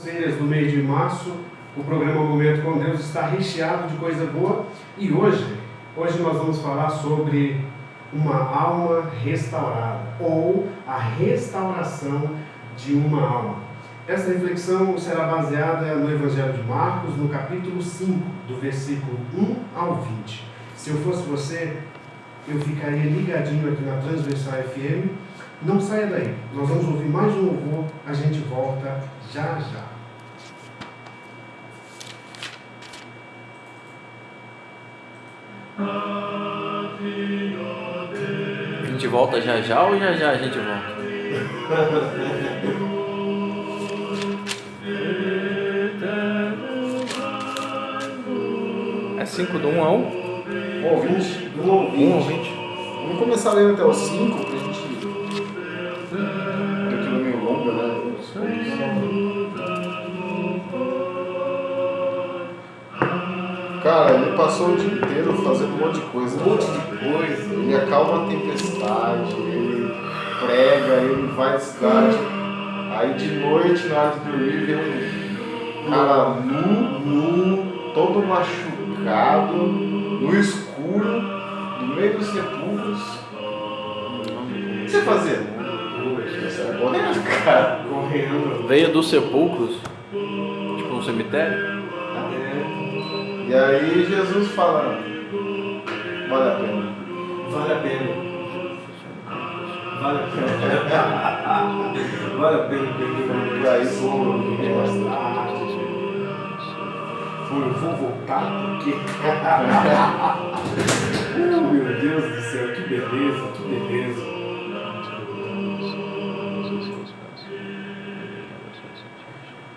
Trilhas do mês de março, o programa Momento com Deus está recheado de coisa boa e hoje nós vamos falar sobre uma alma restaurada ou a restauração de uma alma. Essa reflexão será baseada no Evangelho de Marcos, no capítulo 5, do versículo 1 ao 20. Se eu fosse você, eu ficaria ligadinho aqui na Transversal FM. Não saia daí, nós vamos ouvir mais um louvor, a gente volta já já. A gente volta já já ou já já a gente volta? É 5 do 1 ao 1 ao 20? 1 ao 20. Vamos começar lendo até o 5, pra gente... Aquilo é meio longa, né? Cara, ele passou o dia inteiro fazendo um monte de coisa. Ele acalma a tempestade, ele prega, ele vai à cidade. Aí de noite, na hora de dormir, vem um cara nu, todo machucado, no escuro, no meio dos sepulcros. O que você fazia? Você era correndo, cara. Correndo. Veio dos sepulcros, tipo um cemitério. E aí Jesus fala, vale a pena. Vale a pena. Vale a pena. Vale a pena perder. E aí vou Eu vou voltar porque. Meu Deus do céu, que beleza, que beleza.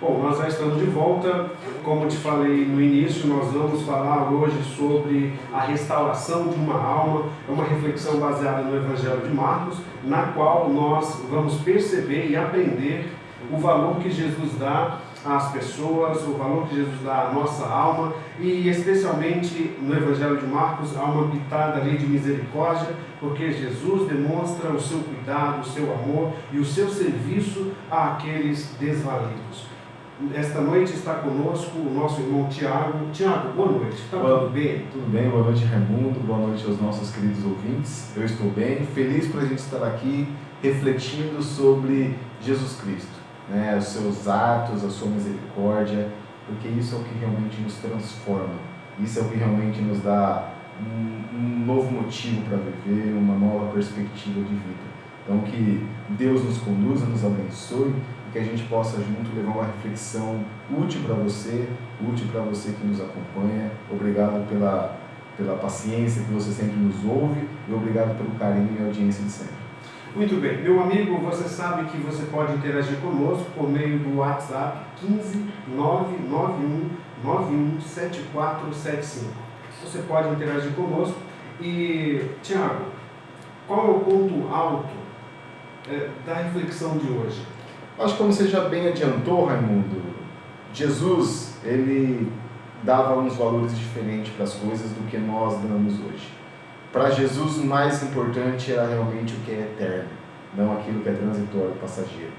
Bom, nós já estamos de volta. Como te falei no início, nós vamos falar hoje sobre a restauração de uma alma. É uma reflexão baseada no Evangelho de Marcos, na qual nós vamos perceber e aprender o valor que Jesus dá às pessoas, o valor que Jesus dá à nossa alma, e especialmente no Evangelho de Marcos há uma pitada ali de misericórdia, porque Jesus demonstra o seu cuidado, o seu amor e o seu serviço àqueles desvalidos. Esta noite está conosco o nosso irmão Tiago. Tiago, boa noite. Está tudo bem? Tudo bem, boa noite, Raimundo. Boa noite aos nossos queridos ouvintes. Eu estou bem, feliz por a gente estar aqui refletindo sobre Jesus Cristo, né? Os seus atos, a sua misericórdia, porque isso é o que realmente nos transforma. Isso é o que realmente nos dá um novo motivo para viver, uma nova perspectiva de vida. Então que Deus nos conduza, nos abençoe, e que a gente possa junto levar uma reflexão útil para você que nos acompanha. Obrigado pela paciência que você sempre nos ouve e obrigado pelo carinho e audiência de sempre. Muito bem. Meu amigo, você sabe que você pode interagir conosco por meio do WhatsApp 15 991 91 7475. Você pode interagir conosco. E, Tiago, qual é o ponto alto da reflexão de hoje? Acho que como você já bem adiantou, Raimundo, Jesus, ele dava uns valores diferentes para as coisas do que nós damos hoje. Para Jesus, o mais importante era realmente o que é eterno, não aquilo que é transitório, passageiro.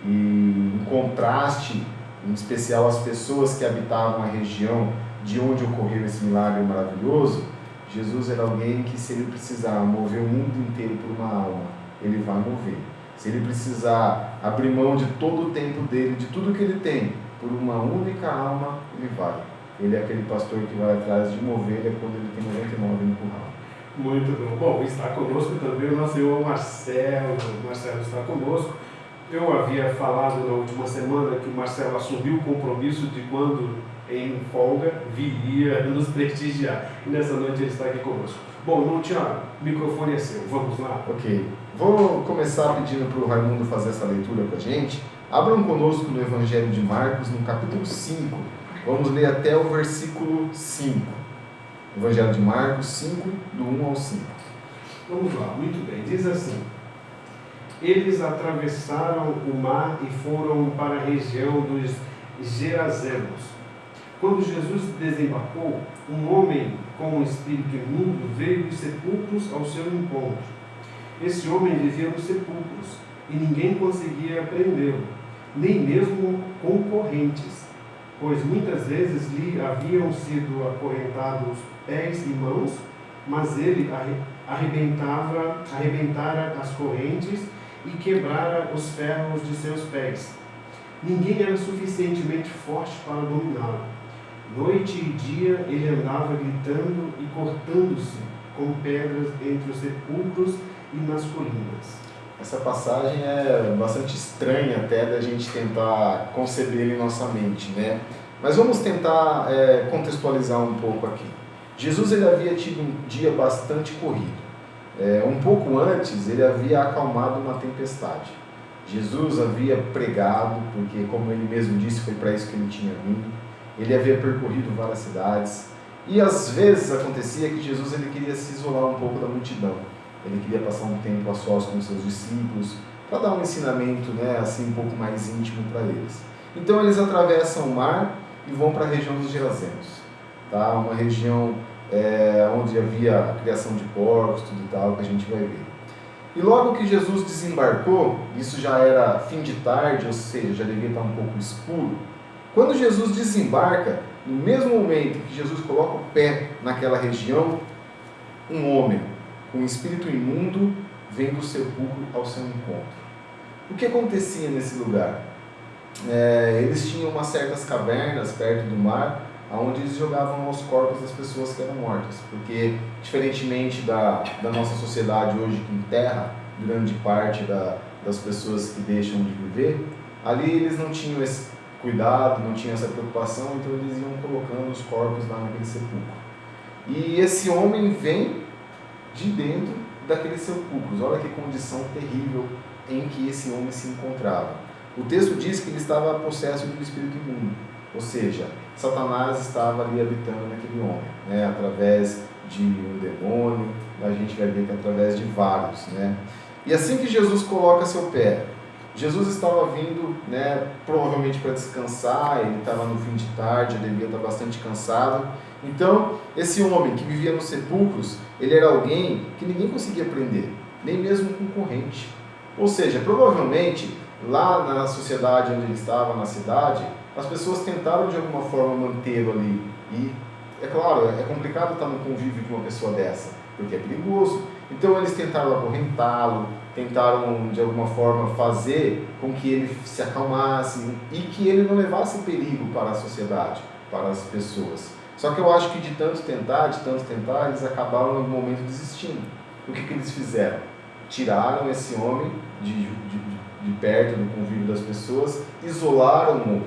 E em contraste, em especial as pessoas que habitavam a região de onde ocorreu esse milagre maravilhoso, Jesus era alguém que, se ele precisar mover o mundo inteiro por uma alma, ele vai mover. Se ele precisar abrir mão de todo o tempo dele, de tudo que ele tem, por uma única alma, ele vai. Ele é aquele pastor que vai atrás de uma ovelha quando ele tem 99 no curral. Muito bom. Bom, está conosco também o nosso irmão Marcelo. O Marcelo está conosco. Eu havia falado na última semana que o Marcelo assumiu o compromisso de quando em folga viria nos prestigiar. E nessa noite ele está aqui conosco. Bom, irmão Tiago, o microfone é seu. Vamos lá? Ok. Vou começar pedindo para o Raimundo fazer essa leitura para a gente. Abram conosco no Evangelho de Marcos, no capítulo 5. Vamos ler até o versículo 5. Evangelho de Marcos 5, do 1 ao 5. Vamos lá, muito bem. Diz assim: Eles atravessaram o mar e foram para a região dos Gerazenos. Quando Jesus desembarcou, um homem com um espírito imundo veio dos sepulcros ao seu encontro. Esse homem vivia nos sepulcros e ninguém conseguia prendê-lo. nem mesmo concorrentes, pois muitas vezes lhe haviam sido acorrentados pés e mãos, mas ele arrebentara as correntes e quebrara os ferros de seus pés. Ninguém era suficientemente forte para dominá-lo. Noite e dia ele andava gritando e cortando-se com pedras entre os sepulcros e nas colinas. Essa passagem é bastante estranha até da gente tentar conceber em nossa mente, né? Mas vamos tentar contextualizar um pouco aqui. Jesus ele havia tido um dia bastante corrido. Um pouco antes ele havia acalmado uma tempestade. Jesus havia pregado, porque como ele mesmo disse, foi para isso que ele tinha vindo. Ele havia percorrido várias cidades. E às vezes acontecia que Jesus ele queria se isolar um pouco da multidão. Ele queria passar um tempo a sós com seus discípulos, para dar um ensinamento, né, assim, um pouco mais íntimo para eles. Então eles atravessam o mar e vão para a região dos Gerazenos, tá? Uma região onde havia a criação de porcos, tudo e tal, que a gente vai ver. E logo que Jesus desembarcou, isso já era fim de tarde, ou seja, já devia estar um pouco escuro. Quando Jesus desembarca, no mesmo momento que Jesus coloca o pé naquela região, um homem com um espírito imundo vem do sepulcro ao seu encontro. O que acontecia nesse lugar? Eles tinham umas certas cavernas perto do mar, onde eles jogavam os corpos das pessoas que eram mortas, porque diferentemente da nossa sociedade hoje que enterra grande parte das pessoas que deixam de viver, ali eles não tinham esse cuidado, não tinham essa preocupação, então eles iam colocando os corpos lá naquele sepulcro. E esse homem vem de dentro daqueles sepulcros. Olha que condição terrível em que esse homem se encontrava. O texto diz que ele estava possesso de um espírito imundo, ou seja, Satanás estava ali habitando naquele homem, né, através de um demônio. A gente vai ver que através de vários, né? E assim que Jesus coloca seu pé, Jesus estava vindo, né, provavelmente para descansar. Ele estava no fim de tarde, ele devia estar bastante cansado. Então, esse homem que vivia nos sepulcros, ele era alguém que ninguém conseguia prender, nem mesmo com corrente. Ou seja, provavelmente, lá na sociedade onde ele estava, na cidade, as pessoas tentaram de alguma forma mantê-lo ali. E, é claro, é complicado estar no convívio de uma pessoa dessa, porque é perigoso. Então, eles tentaram acorrentá-lo, tentaram de alguma forma fazer com que ele se acalmasse e que ele não levasse perigo para a sociedade, para as pessoas. Só que eu acho que de tanto tentar, eles acabaram em algum momento desistindo. O que eles fizeram? Tiraram esse homem de perto do convívio das pessoas, isolaram-no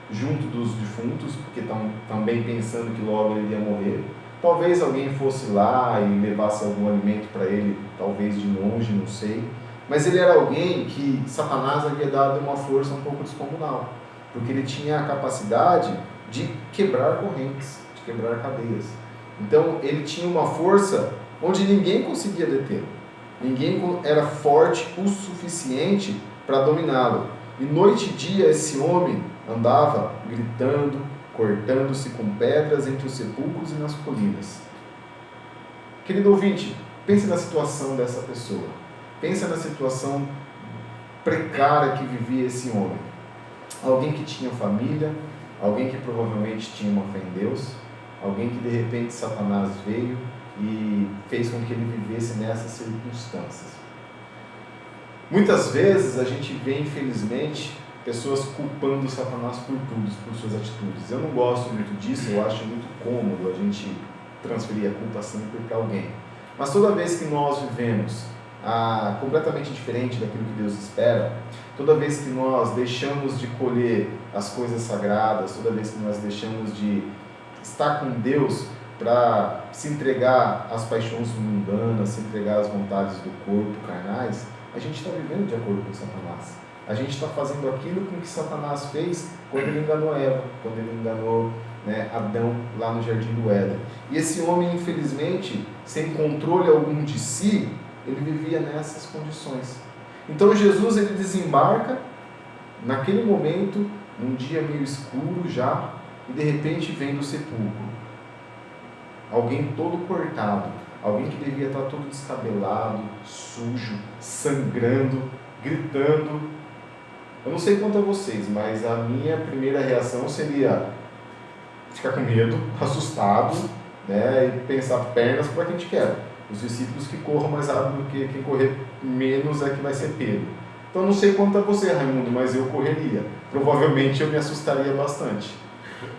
junto dos defuntos, porque estão também pensando que logo ele ia morrer. Talvez alguém fosse lá e levasse algum alimento para ele, talvez de longe, não sei. Mas ele era alguém que Satanás havia dado uma força um pouco descomunal, porque ele tinha a capacidade de quebrar correntes, de quebrar cadeias. Então ele tinha uma força onde ninguém conseguia detê-lo. Ninguém era forte o suficiente para dominá-lo. E noite e dia esse homem andava gritando, cortando-se com pedras entre os sepulcros e nas colinas. Querido ouvinte, pense na situação dessa pessoa. Pensa na situação precária que vivia esse homem. Alguém que tinha família, alguém que provavelmente tinha uma fé em Deus, alguém que de repente Satanás veio e fez com que ele vivesse nessas circunstâncias. Muitas vezes a gente vê, infelizmente, pessoas culpando Satanás por tudo, por suas atitudes. Eu não gosto muito disso, eu acho muito cômodo a gente transferir a culpa sempre para alguém. Mas toda vez que nós vivemos completamente diferente daquilo que Deus espera, toda vez que nós deixamos de colher as coisas sagradas, toda vez que nós deixamos de estar com Deus para se entregar às paixões mundanas, se entregar às vontades do corpo, carnais, a gente está vivendo de acordo com Satanás. A gente está fazendo aquilo com que Satanás fez quando ele enganou Eva, quando ele enganou, né, Adão lá no Jardim do Éden. E esse homem, infelizmente, sem controle algum de si, ele vivia nessas condições. Então Jesus ele desembarca naquele momento, num dia meio escuro já, e de repente vem do sepulcro alguém todo cortado, alguém que devia estar todo descabelado, sujo, sangrando, gritando. Eu não sei quanto a vocês, mas a minha primeira reação seria ficar com medo, assustado, né, e pensar pernas para quem te quer. Os discípulos que corram mais rápido do que quem correr menos é que vai ser Pedro. Então não sei quanto a você, Raimundo, mas eu correria. Provavelmente eu me assustaria bastante.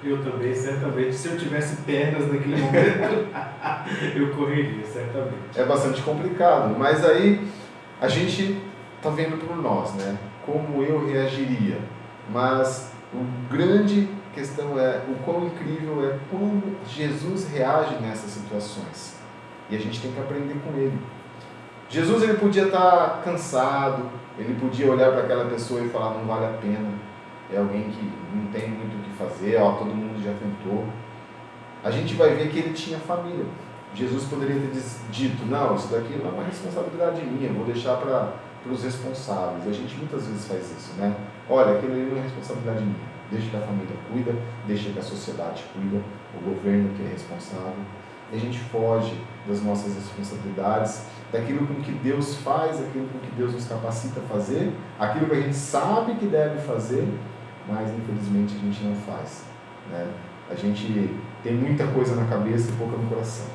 Eu também, certamente. Se eu tivesse pernas naquele momento, eu correria, certamente. É bastante complicado, mas aí a gente está vendo por nós, né? Como eu reagiria. Mas a grande questão é o quão incrível é como Jesus reage nessas situações. E a gente tem que aprender com ele. Jesus, ele podia estar cansado, ele podia olhar para aquela pessoa e falar, não vale a pena. É alguém que não tem muito o que fazer, ó, todo mundo já tentou. A gente vai ver que ele tinha família. Jesus poderia ter dito, não, isso daqui não é uma responsabilidade minha, vou deixar para os responsáveis. A gente muitas vezes faz isso, né? Olha, aquilo ali não é responsabilidade minha. Deixa que a família cuida, deixa que a sociedade cuida, o governo que é responsável. E a gente foge das nossas responsabilidades, daquilo com que Deus faz, aquilo com que Deus nos capacita a fazer, aquilo que a gente sabe que deve fazer, mas infelizmente a gente não faz, né? A gente tem muita coisa na cabeça e pouca no coração,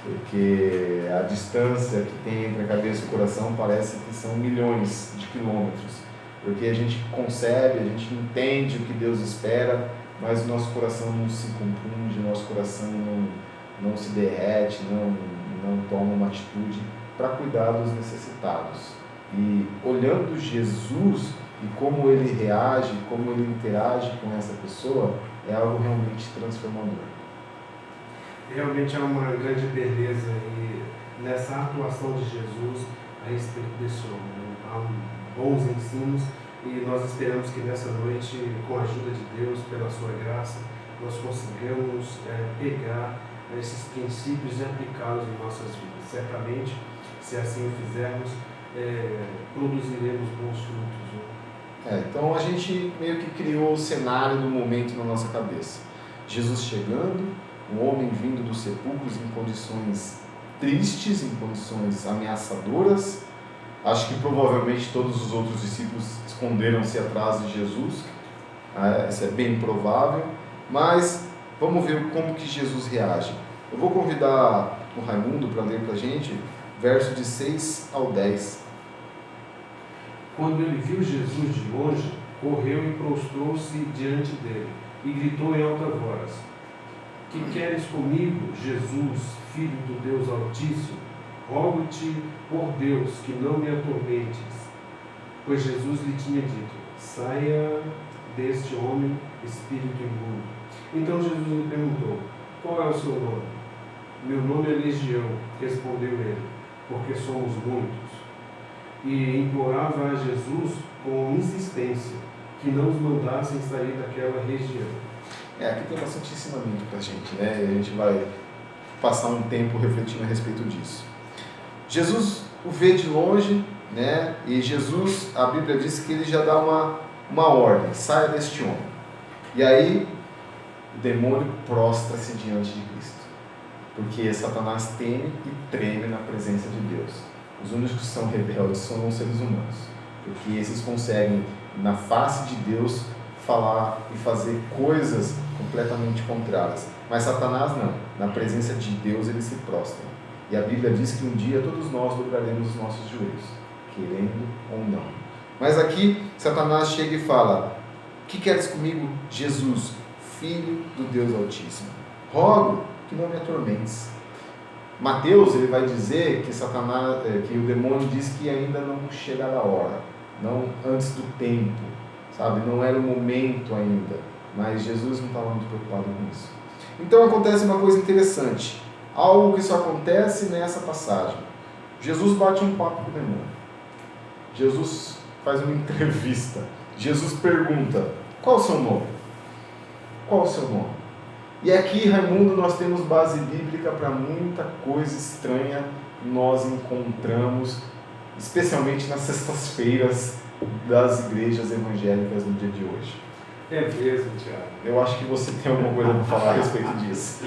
porque a distância que tem entre a cabeça e o coração parece que são milhões de quilômetros, porque a gente concebe, a gente entende o que Deus espera, mas o nosso coração não se compunge, o nosso coração não se derrete, não toma uma atitude para cuidar dos necessitados. E olhando Jesus e como ele reage, como ele interage com essa pessoa, é algo realmente transformador. Realmente é uma grande beleza e nessa atuação de Jesus a respeito desse homem. Há bons ensinos e nós esperamos que nessa noite, com a ajuda de Deus, pela sua graça, nós consigamos pegar esses princípios e aplicá-los em nossas vidas. Certamente, se assim o fizermos, produziremos bons frutos. Então a gente meio que criou o cenário do momento na nossa cabeça. Jesus chegando, um homem vindo dos sepulcros em condições tristes, em condições ameaçadoras. Acho que provavelmente todos os outros discípulos esconderam-se atrás de Jesus. Isso é bem provável. Mas vamos ver como que Jesus reage. Eu vou convidar o Raimundo para ler para a gente, verso de 6 ao 10. Quando ele viu Jesus de longe, correu e prostrou-se diante dele, e gritou em alta voz: Que queres comigo, Jesus, Filho do Deus Altíssimo? Rogo-te, por Deus, que não me atormentes. Pois Jesus lhe tinha dito: Saia deste homem, espírito imundo. Então Jesus lhe perguntou: Qual é o seu nome? Meu nome é Legião, respondeu ele, porque somos muitos. E implorava a Jesus com insistência que não os mandassem sair daquela região. Aqui tem bastante ensinamento para a gente, né? E a gente vai passar um tempo refletindo a respeito disso. Jesus o vê de longe, né? E Jesus, a Bíblia diz que ele já dá uma ordem: saia deste homem. E aí o demônio prostra-se diante de Cristo, porque Satanás teme e treme na presença de Deus. Os únicos que são rebeldes são os seres humanos, porque esses conseguem, na face de Deus, falar e fazer coisas completamente contrárias. Mas Satanás não. Na presença de Deus ele se prostra. E a Bíblia diz que um dia todos nós dobraremos os nossos joelhos, querendo ou não. Mas aqui Satanás chega e fala: Que queres comigo, Jesus, Filho do Deus Altíssimo? Rogo que não me atormentes. Mateus ele vai dizer que Satanás, que o demônio diz que ainda não chegara a hora, não antes do tempo, sabe? Não era o momento ainda, mas Jesus não estava muito preocupado com isso. Então acontece uma coisa interessante, algo que só acontece nessa passagem. Jesus bate um papo com o demônio. Jesus faz uma entrevista. Jesus pergunta: qual o seu nome? Qual o seu nome? E aqui, Raimundo, nós temos base bíblica para muita coisa estranha que nós encontramos, especialmente nas sextas-feiras das igrejas evangélicas no dia de hoje. É mesmo, Tiago. Eu acho que você tem alguma coisa para falar a respeito disso.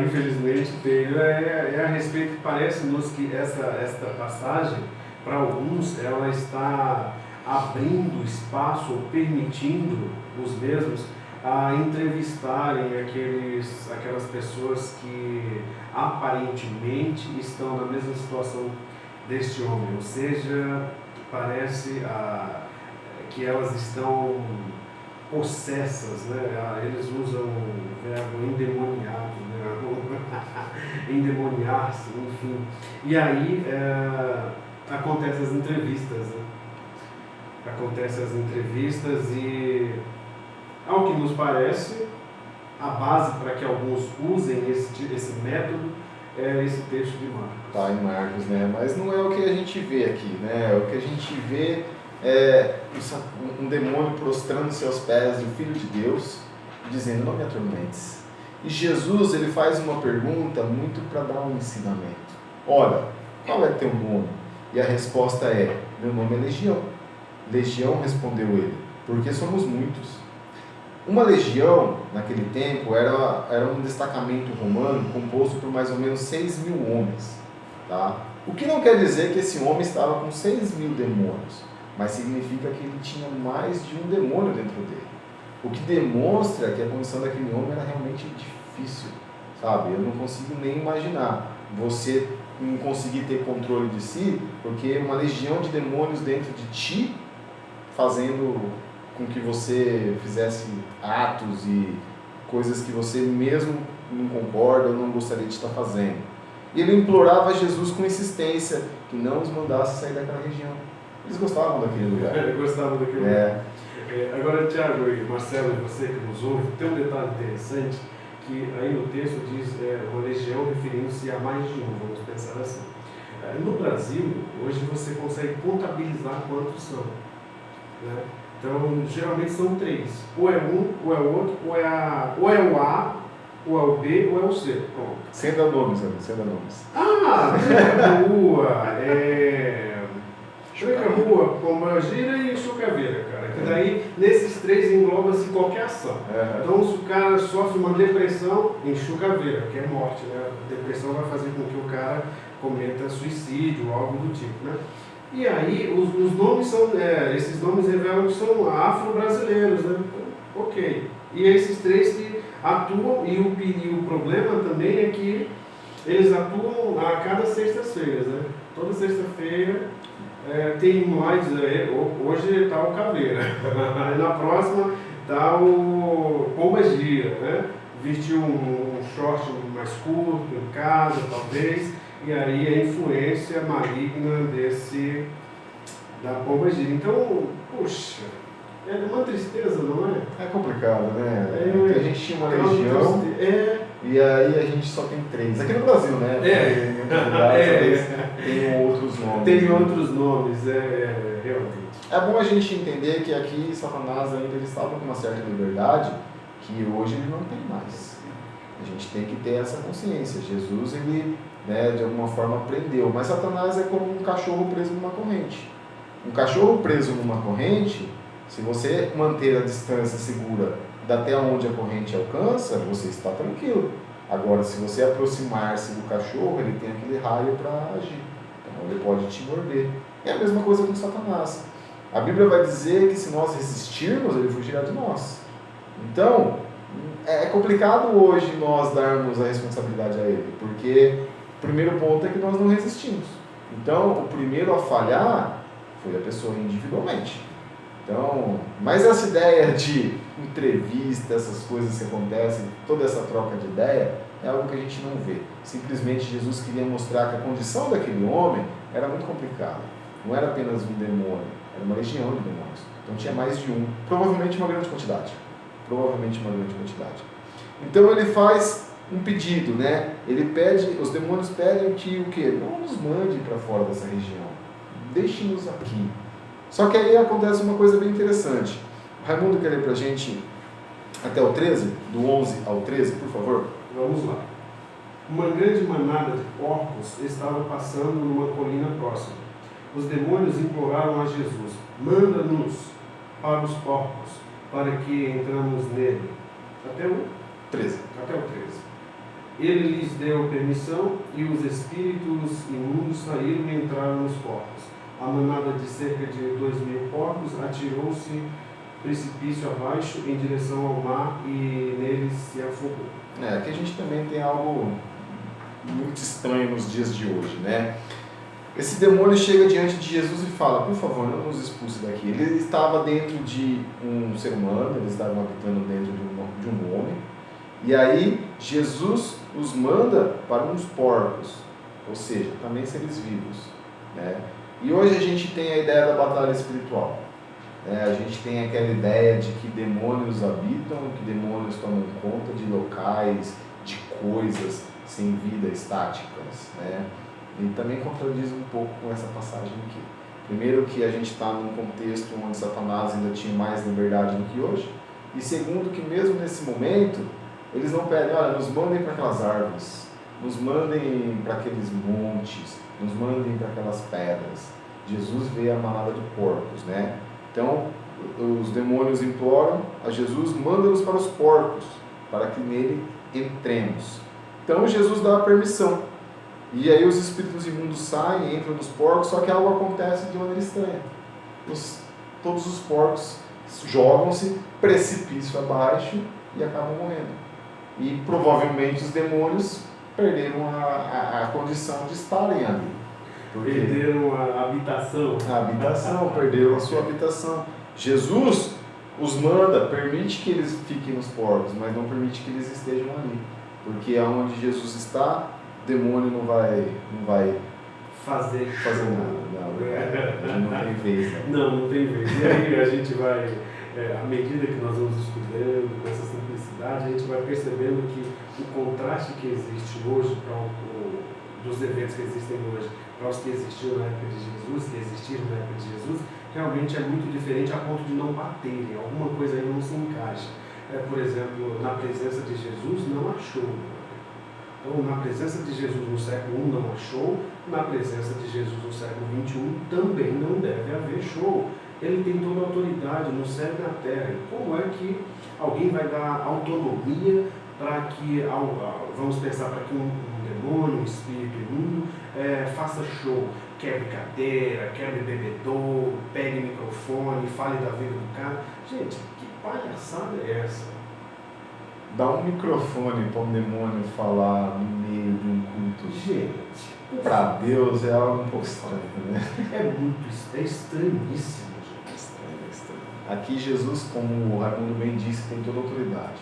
Infelizmente tenho. É a respeito, parece-nos que esta passagem, para alguns, ela está abrindo espaço ou permitindo os mesmos a entrevistarem aquelas pessoas que aparentemente estão na mesma situação deste homem, ou seja, parece que elas estão possessas, né? Eles usam o verbo endemoniado, né? Endemoniar-se, enfim. E aí acontecem as entrevistas, né? Acontecem as entrevistas e, ao que nos parece, a base para que alguns usem esse método é esse texto de Marcos. Tá, em Marcos, né? Mas não é o que a gente vê aqui, né? O que a gente vê é um demônio prostrando-se aos pés do Filho de Deus, dizendo: não me atormentes. E Jesus, ele faz uma pergunta muito para dar um ensinamento. Olha, qual é teu nome? E a resposta é: meu nome é Legião. Legião, respondeu ele, porque somos muitos. Uma legião, naquele tempo, era um destacamento romano composto por mais ou menos 6.000 homens. Tá? O que não quer dizer que esse homem estava com 6.000 demônios, mas significa que ele tinha mais de um demônio dentro dele. O que demonstra que a condição daquele homem era realmente difícil, sabe? Eu não consigo nem imaginar você não conseguir ter controle de si, porque uma legião de demônios dentro de ti, fazendo com que você fizesse atos e coisas que você mesmo não concorda ou não gostaria de estar fazendo. E ele implorava a Jesus com insistência que não os mandasse sair daquela região. Eles gostavam daquele lugar. Eles gostavam daquele lugar. Agora, Tiago e Marcelo, e você que nos ouve, tem um detalhe interessante, que aí no texto diz uma legião referindo-se a mais de um, vamos pensar assim. No Brasil, hoje você consegue contabilizar quantos são, né? Então, geralmente são 3. Ou é um, ou é o outro, ou é o A, ou é o B, ou é o C. Pronto. Sem dar nomes, Ana, sem dar nomes. Rua, Rua, Pombagira e Chucaveira, cara. Que daí, nesses 3 engloba-se qualquer ação. Então, se o cara sofre uma depressão, em Chucaveira, que é morte, né? A depressão vai fazer com que o cara cometa suicídio ou algo do tipo, né? E aí, os nomes são, esses nomes revelam que são afro-brasileiros, né? Então, ok. E esses 3 que atuam, e o problema também é que eles atuam a cada sexta-feira, né? Toda sexta-feira tem mais, hoje está o Caveira, aí na próxima está o Pombagira, né? Vestiu um short mais curto, em casa, talvez. E aí a influência maligna da Pombagira. Então, poxa, é uma tristeza, não é? É complicado, né? Porque a gente tinha uma legião e aí a gente só tem 3. Aqui no Brasil, né? Em outros lugares, tem outros nomes. Tem outros nomes, realmente. É bom a gente entender que aqui Satanás ainda ele estava com uma certa liberdade que hoje ele não tem mais. A gente tem que ter essa consciência. Jesus, ele, de alguma forma prendeu, mas Satanás é como um cachorro preso numa corrente. Um cachorro preso numa corrente, se você manter a distância segura até onde a corrente alcança, você está tranquilo. Agora, se você aproximar-se do cachorro, ele tem aquele raio para agir, então ele pode te morder. É a mesma coisa com Satanás. A Bíblia vai dizer que se nós resistirmos, ele fugirá de nós. Então, é complicado hoje nós darmos a responsabilidade a ele, porque o primeiro ponto é que nós não resistimos. Então, o primeiro a falhar foi a pessoa individualmente. Então, mas essa ideia de entrevista, essas coisas que acontecem, toda essa troca de ideia, é algo que a gente não vê. Simplesmente Jesus queria mostrar que a condição daquele homem era muito complicada. Não era apenas um demônio, era uma legião de demônios. Então tinha mais de um, provavelmente uma grande quantidade. Então ele faz um pedido, né? Ele pede, os demônios pedem que o quê? Não nos mande para fora dessa região. Deixe-nos aqui. Só que aí acontece uma coisa bem interessante. Raimundo quer ler para a gente até o 13, do 11 ao 13, por favor? Vamos lá. Uma grande manada de porcos estava passando numa colina próxima. Os demônios imploraram a Jesus: manda-nos para os porcos, para que entramos nele. Até o 13. Até o 13. Ele lhes deu permissão e os espíritos imundos saíram e entraram nos porcos. a manada de cerca de 2.000 porcos atirou-se precipício abaixo em direção ao mar e nele se afogou. Aqui a gente também tem algo muito estranho nos dias de hoje, né? Esse demônio chega diante de Jesus e fala: por favor, não nos expulse daqui. Ele estava dentro de um ser humano, eles estavam habitando dentro de um homem, e aí Jesus os manda para uns porcos, ou seja, também seres vivos, né? E hoje a gente tem a ideia da batalha espiritual, né? A gente tem aquela ideia de que demônios habitam, que demônios tomam conta de locais, de coisas sem vida, estáticas, né? E também contradiz um pouco com essa passagem aqui. Primeiro, que a gente está num contexto onde Satanás ainda tinha mais liberdade do que hoje, e segundo, que mesmo nesse momento eles não pedem: olha, nos mandem para aquelas árvores, nos mandem para aqueles montes, nos mandem para aquelas pedras. Jesus vê a manada de porcos, né? Então os demônios imploram a Jesus: manda-nos para os porcos, para que nele entremos. Então Jesus dá a permissão. E aí os espíritos imundos saem, entram nos porcos, só que algo acontece de maneira estranha. Todos os porcos jogam-se precipício abaixo e acabam morrendo. E provavelmente os demônios perderam a condição de estarem ali. Perderam a habitação. Perderam a sua habitação. Jesus os manda, permite que eles fiquem nos porcos, mas não permite que eles estejam ali. Porque aonde Jesus está, o demônio não vai fazer nada. Não tem vez. Né? Não tem vez. E aí a gente vai, à medida que nós vamos estudando com essa simplicidade, a gente vai percebendo que o contraste que existe hoje dos eventos que existem hoje para os que existiram na época de Jesus, que existiram na época de Jesus, realmente é muito diferente a ponto de não baterem. Alguma coisa aí não se encaixa. Por exemplo, na presença de Jesus não achou. Então, na presença de Jesus no século I não achou, na presença de Jesus no século XXI também não deve haver show. Ele tem toda a autoridade no céu e na terra. Como é que alguém vai dar autonomia para que, vamos pensar, para que um demônio, um espírito imundo, faça show, quebre cadeira, quebre bebedouro, pegue microfone, fale da vida do cara? Gente, que palhaçada é essa? Dar um microfone para um demônio falar no meio de um culto, gente, para Deus é algo um pouco estranho, né? É estranhíssimo, gente. Estranho. Aqui Jesus, como o Raimundo bem disse, tem toda a autoridade.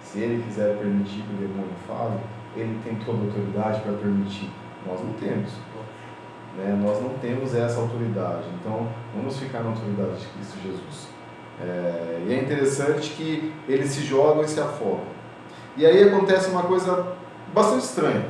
Se ele quiser permitir que o demônio fale, ele tem toda a autoridade para permitir. Nós não temos. Né? Nós não temos essa autoridade. Então, vamos ficar na autoridade de Cristo Jesus. E é interessante que eles se jogam e se afogam. E aí acontece uma coisa bastante estranha.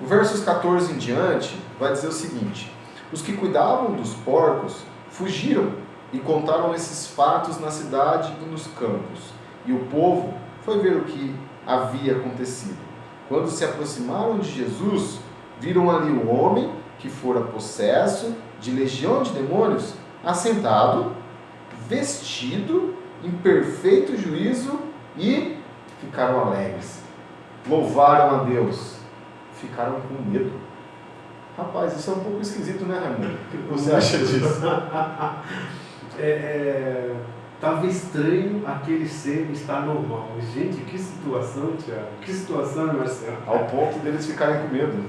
O versos 14 em diante vai dizer o seguinte: os que cuidavam dos porcos fugiram e contaram esses fatos na cidade e nos campos. E o povo foi ver o que havia acontecido. Quando se aproximaram de Jesus, viram ali o homem que fora possesso de legião de demônios, assentado, vestido, em perfeito juízo, e ficaram alegres. Louvaram a Deus. Ficaram com medo. Rapaz, isso é um pouco esquisito, né, Raimundo? O que você acha disso? Estava estranho aquele ser estar normal. Gente, que situação, Tiago. Que situação, Marcelo. Ao ponto deles ficarem com medo.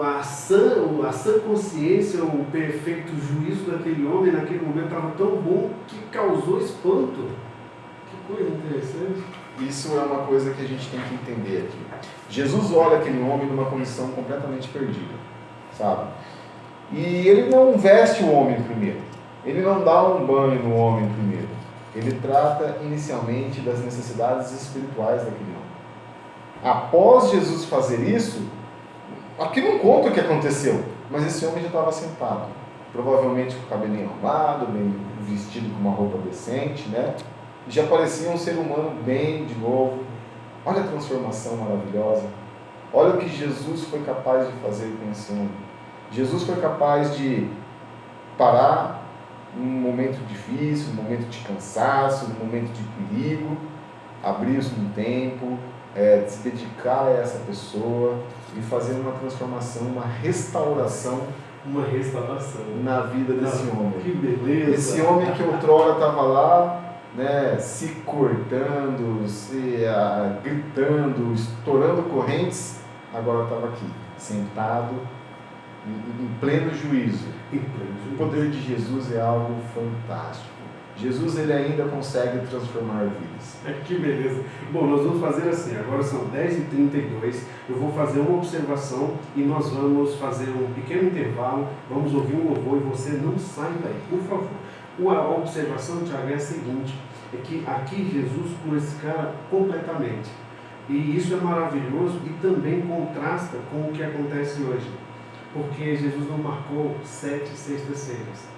A sã consciência, o perfeito juízo daquele homem naquele momento estava tão bom que causou espanto. Que coisa interessante. Isso é uma coisa que a gente tem que entender aqui. Jesus olha aquele homem numa condição completamente perdida, sabe? E ele não veste o homem primeiro. Ele não dá um banho no homem primeiro. Ele trata inicialmente das necessidades espirituais daquele homem. Após Jesus fazer isso, aqui não conta o que aconteceu, mas esse homem já estava sentado, provavelmente com o cabelinho arrumado, bem vestido com uma roupa decente, né? Já parecia um ser humano bem de novo. Olha a transformação maravilhosa. Olha o que Jesus foi capaz de fazer com esse homem. Jesus foi capaz de parar num momento difícil, num momento de cansaço, num momento de perigo, abrir-se um tempo, se dedicar a essa pessoa e fazer uma transformação, uma restauração Uma restauração na vida desse homem. Que beleza! Esse homem que outrora estava lá, né, se cortando, gritando, estourando correntes, agora estava aqui, sentado, em pleno juízo. O poder de Jesus é algo fantástico. Jesus, ele ainda consegue transformar vidas. Que beleza. Bom, nós vamos fazer assim, agora são 10h32, eu vou fazer uma observação e nós vamos fazer um pequeno intervalo, vamos ouvir um louvor e você não sai daí, por favor. A observação, Tiago, é a seguinte, é que aqui Jesus cura esse cara completamente. E isso é maravilhoso e também contrasta com o que acontece hoje. Porque Jesus não marcou 7 sextas-feiras.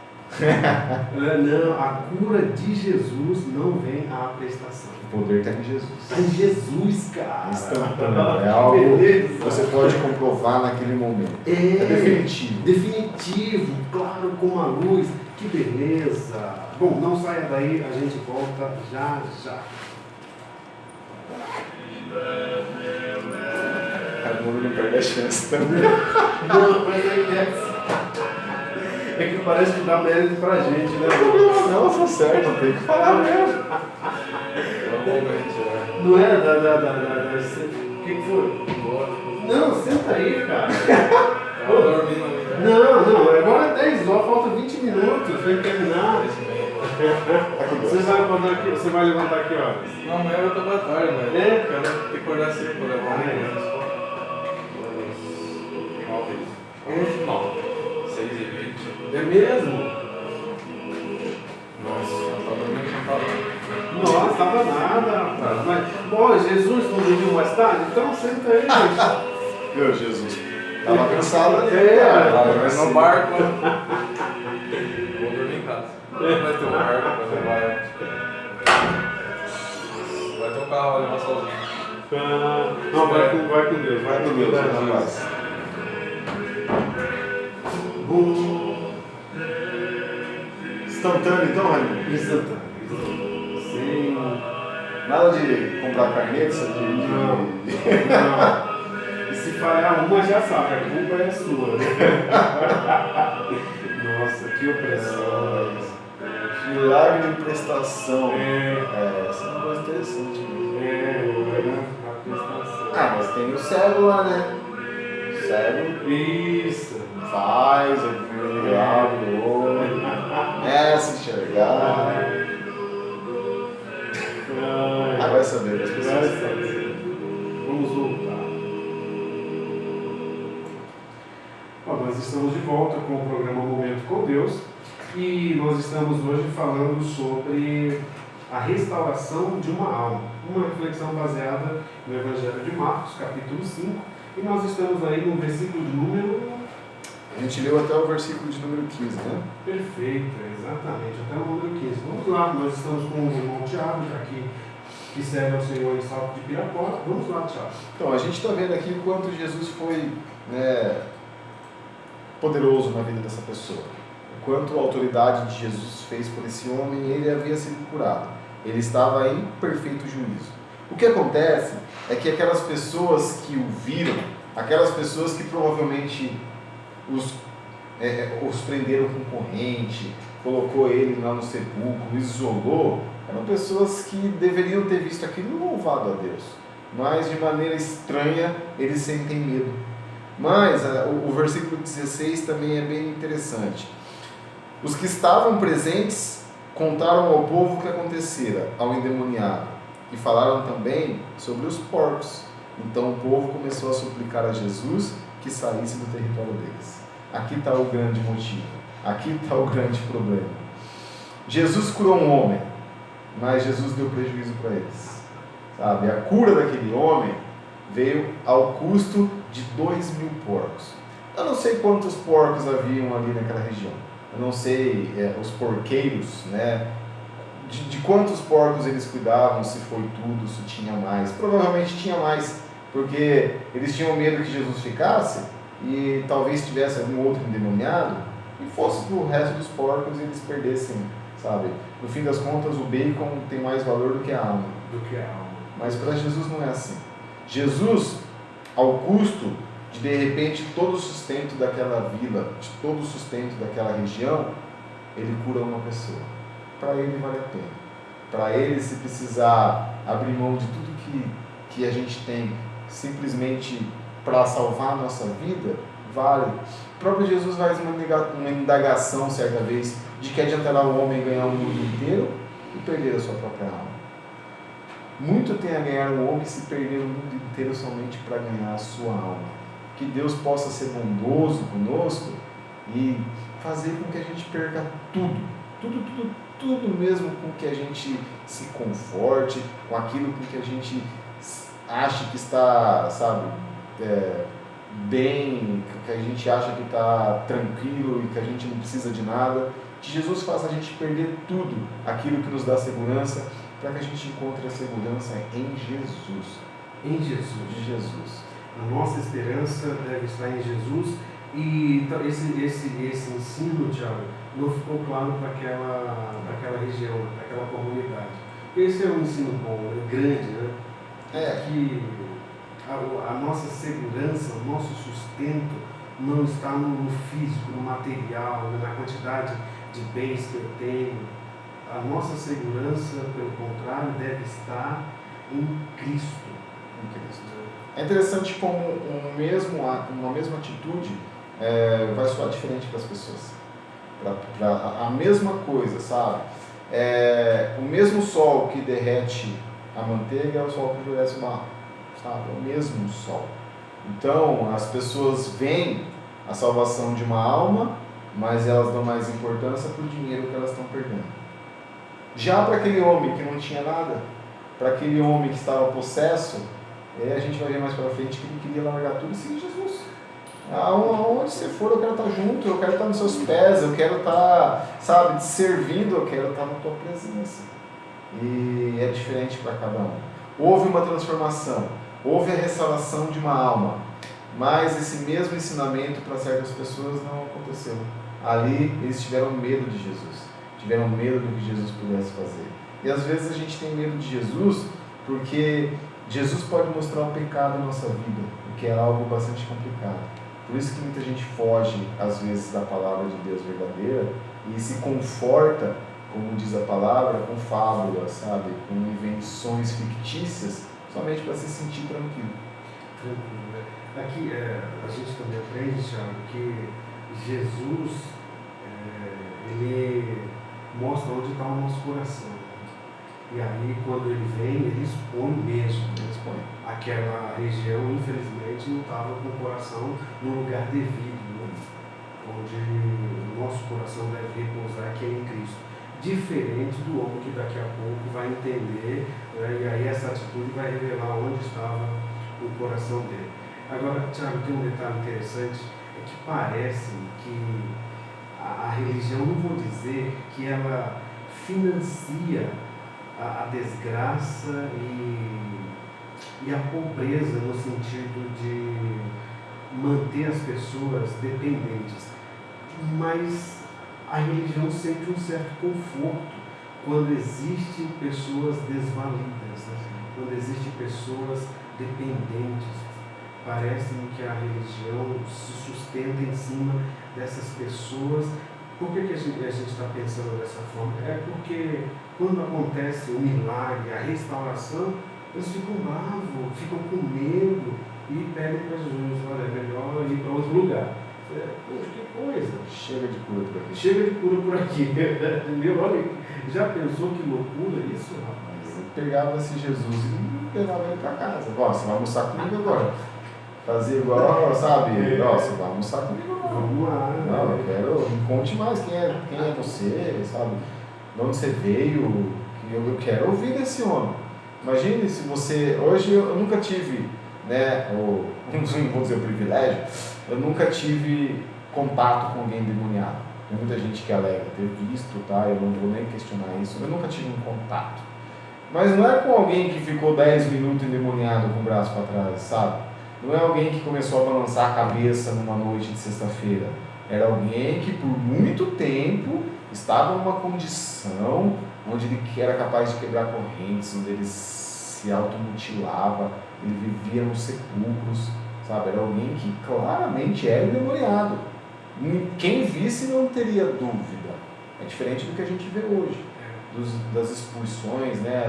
Não, a cura de Jesus não vem à prestação. O poder está em Jesus. Está em Jesus, cara. Instantâneo. É algo que você pode comprovar naquele momento. É definitivo. Definitivo, claro como a luz. Que beleza. Bom, não saia daí, a gente volta já já. Raimundo não perde a chance também. Não, mas é que parece que dá mérito pra gente, né? Não, tá certo, tem que falar mesmo. Não é o que foi? Não, senta aí, cara. Não, agora é 10 horas, falta 20 minutos pra terminar. Você vai levantar aqui, ó. Não, amanhã eu vou trabalhar tarde, velho. É, cara. Tem que acordar cedo pra levar Não, 6h20. É mesmo? Nossa, eu tava dormindo sentado. Nossa, tava nada, rapaz. Mas, bom, Jesus não dormiu mais tarde? Então senta aí, gente. Meu Jesus. Tava cansado ali. Mas no barco. Vou dormir em casa. Vai ter um barco pra levar. Vai ter um carro pra levar sozinho. Não, vai com Deus. Vai com Deus, rapaz. Instantâneo então, Raimundo? Instantâneo. Sim. Nada de comprar carneta, Não. E se falhar uma, já sabe, a culpa é sua. Nossa, que opressão. Milagre de prestação. Essa é uma coisa interessante mesmo. A prestação. Mas tem o cego lá, né? O cego Isso. faz, o primeiro grau, do olho, começa a enxergar. Vai saber, as pessoas sabem. Vamos voltar. Nós estamos de volta com o programa Momento com Deus e nós estamos hoje falando sobre a restauração de uma alma. Uma reflexão baseada no Evangelho de Marcos, capítulo 5, e nós estamos aí no versículo de número... A gente leu até o versículo de número 15, né? Perfeito, exatamente, até o número 15. Vamos lá, nós estamos com o irmão Tiago, aqui, que serve ao Senhor em Salto de Pirapora. Vamos lá, Tiago. Então, a gente está vendo aqui o quanto Jesus foi poderoso na vida dessa pessoa. O quanto a autoridade de Jesus fez por esse homem e ele havia sido curado. Ele estava em perfeito juízo. O que acontece é que aquelas pessoas que o viram, aquelas pessoas que provavelmente os prenderam com corrente, colocou ele lá no sepulcro, isolou, eram pessoas que deveriam ter visto aquilo e louvado a Deus. Mas de maneira estranha eles sentem medo. Mas o versículo 16 também é bem interessante. Os que estavam presentes contaram ao povo o que acontecera ao endemoniado e falaram também sobre os porcos. Então o povo começou a suplicar a Jesus que saísse do território deles. Aqui está o grande motivo, aqui está o grande problema. Jesus curou um homem, mas Jesus deu prejuízo para eles. Sabe? A cura daquele homem veio ao custo de 2.000 porcos. Eu não sei quantos porcos haviam ali naquela região. Eu não sei os porqueiros, né? De quantos porcos eles cuidavam, se foi tudo, se tinha mais. Provavelmente tinha mais, porque eles tinham medo que Jesus ficasse e talvez tivesse algum outro endemoniado e fosse para o resto dos porcos e eles perdessem, sabe? No fim das contas, o bacon tem mais valor do que a alma. Do que a alma. Mas para Jesus não é assim. Jesus, ao custo de repente todo o sustento daquela vila, de todo o sustento daquela região, ele cura uma pessoa. Para ele vale a pena. Para ele, se precisar abrir mão de tudo que a gente tem, simplesmente para salvar a nossa vida, vale. O próprio Jesus faz uma indagação certa vez de que adiantará o homem ganhar o mundo inteiro e perder a sua própria alma. Muito tem a ganhar o homem se perder o mundo inteiro somente para ganhar a sua alma. Que Deus possa ser bondoso conosco e fazer com que a gente perca tudo mesmo, com que a gente se conforte, com aquilo com que a gente acha que está, sabe, bem, que a gente acha que está tranquilo e que a gente não precisa de nada. Que Jesus faça a gente perder tudo aquilo que nos dá segurança, para que a gente encontre a segurança em Jesus. Em Jesus. Em Jesus. A nossa esperança deve estar em Jesus. E então, esse ensino, Tiago, não ficou claro para aquela região, para aquela comunidade. Esse é um ensino bom, grande, né? Que a nossa segurança, o nosso sustento não está no físico, no material, na quantidade de bens que eu tenho. A nossa segurança, pelo contrário, deve estar em Cristo. É interessante como uma mesma atitude vai soar diferente para as pessoas. A mesma coisa, sabe? O mesmo sol que derrete a manteiga é o sol que endurece o barro, sabe? É o mesmo sol. Então, as pessoas veem a salvação de uma alma, mas elas dão mais importância para o dinheiro que elas estão perdendo. Já para aquele homem que não tinha nada, para aquele homem que estava possesso, a gente vai ver mais para frente que ele queria largar tudo e seguir Jesus. Aonde você for, eu quero estar junto, eu quero estar nos seus pés, eu quero estar, sabe, te servindo, eu quero estar na tua presença. E é diferente para cada um. Houve uma transformação, houve a restauração de uma alma, mas esse mesmo ensinamento para certas pessoas não aconteceu. Ali eles tiveram medo de Jesus. Tiveram medo do que Jesus pudesse fazer. E às vezes a gente tem medo de Jesus porque Jesus pode mostrar o pecado na nossa vida, o que é algo bastante complicado. Por isso que muita gente foge, às vezes, da palavra de Deus verdadeira e se conforta, como diz a palavra, com fábulas, sabe? Com invenções fictícias, somente para se sentir tranquilo. Tranquilo, né? Aqui a gente também aprende, Thiago, que Jesus, ele mostra onde está o nosso coração. E aí, quando ele vem, ele expõe mesmo. Ele expõe. Aquela região, infelizmente, não estava com o coração no lugar devido, né? Onde o nosso coração deve repousar, que é em Cristo. Diferente do homem que daqui a pouco vai entender, né? E aí essa atitude vai revelar onde estava o coração dele. Agora, Tiago, tem um detalhe interessante, é que parece que a religião, não vou dizer que ela financia a desgraça e a pobreza no sentido de manter as pessoas dependentes, mas a religião sente um certo conforto quando existem pessoas desvalidas, né? Quando existem pessoas dependentes. Parece-me que a religião se sustenta em cima dessas pessoas. Por que a gente está pensando dessa forma? É porque quando acontece o milagre, a restauração, eles ficam bravos, ficam com medo e pedem para Jesus: olha, é melhor ir para outro lugar. Poxa, que coisa! Chega de cura por aqui. Chega de cura por aqui. Entendeu? Olha, já pensou que loucura isso, rapaz? Pegava esse Jesus e levava ele para casa. Ó, você vai almoçar comigo agora. Fazer igual, sabe? Ó, você vai almoçar comigo agora. Vamos lá. Não, eu quero. Me conte mais quem é você, sabe? De onde você veio. Eu quero ouvir desse homem. Imagine se você. Hoje eu nunca tive, né? Não vou dizer o privilégio. Eu nunca tive contato com alguém endemoniado. Tem muita gente que alega ter visto, tá? Eu não vou nem questionar isso. Eu nunca tive um contato. Mas não é com alguém que ficou 10 minutos endemoniado com o braço para trás, sabe? Não é alguém que começou a balançar a cabeça numa noite de sexta-feira. Era alguém que por muito tempo estava numa condição onde ele era capaz de quebrar correntes, onde ele se automutilava, ele vivia nos sepulcros, sabe? Era alguém que claramente era endemoniado. Quem visse não teria dúvida. É diferente do que a gente vê hoje, das expulsões, né,